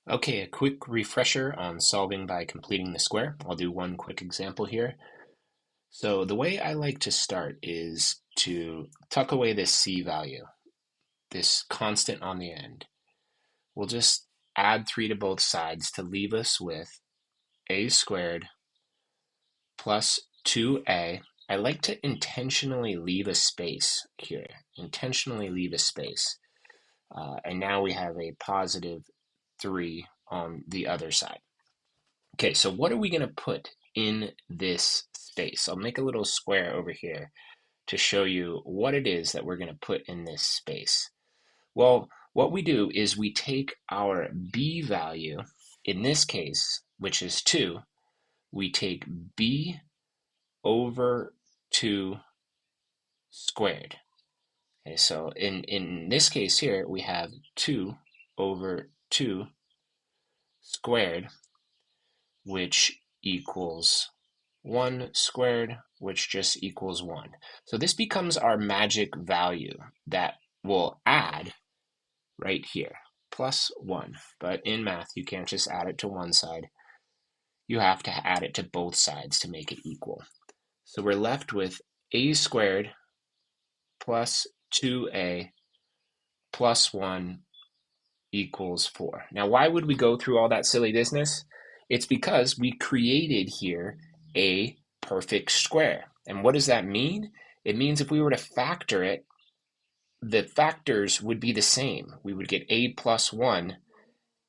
Okay, a quick refresher on solving by completing the square. I'll do one quick example here. So the way I like to start is to tuck away this c value, this constant on the end. We'll just add 3 to both sides to leave us with a squared plus 2a. I like to intentionally leave a space here, intentionally leave a space. And now we have a positive 3 on the other side. Okay, so what are we going to put in this space? I'll make a little square over here to show you what it is that we're going to put in this space. Well, what we do is we take our b value, in this case, which is 2, we take b over 2 squared. Okay, so in this case here, we have 2 over 2 squared, which equals 1 squared, which just equals 1. So this becomes our magic value that we'll add right here, plus 1. But in math, you can't just add it to one side. You have to add it to both sides to make it equal. So we're left with a squared plus 2a plus 1 equals 4. Now, why would we go through all that silly business? It's because we created here a perfect square. And what does that mean? It means if we were to factor it, the factors would be the same. We would get a plus 1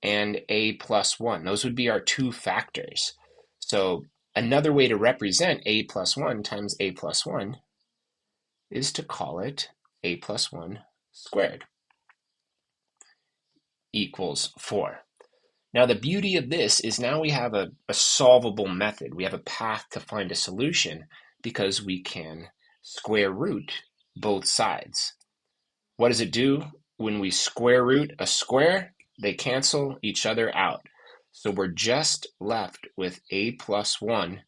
and a plus 1. Those would be our two factors. So another way to represent a plus 1 times a plus 1 is to call it a plus 1 squared equals 4. Now, the beauty of this is now we have a solvable method. We have a path to find a solution because we can square root both sides. What does it do when we square root a square? They cancel each other out. So we're just left with a plus 1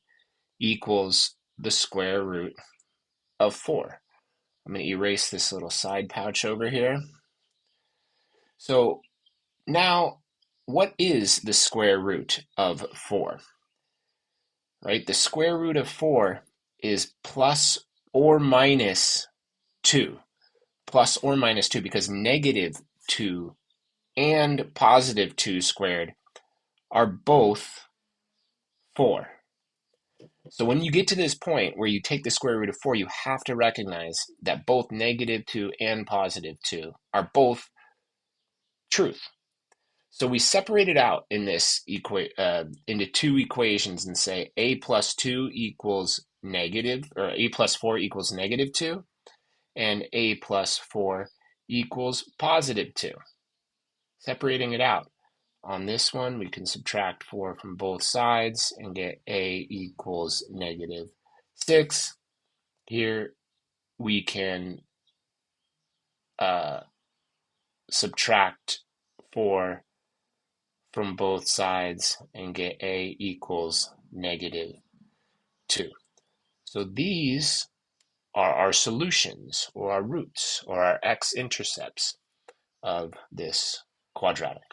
equals the square root of 4. I'm going to erase this little side pouch over here. So now, what is the square root of 4? Right? The square root of 4 is plus or minus 2. Plus or minus 2 because negative 2 and positive 2 squared are both 4. So when you get to this point where you take the square root of 4, you have to recognize that both negative 2 and positive 2 are both truth. So we separate it out in this into two equations and say a plus 2 equals negative, or a plus 4 equals negative 2, and a plus 4 equals positive 2. Separating it out. On this one, we can subtract 4 from both sides and get a equals negative 6. Here we can subtract 4 from both sides and get a equals negative 2. So these are our solutions, or our roots, or our x-intercepts of this quadratic.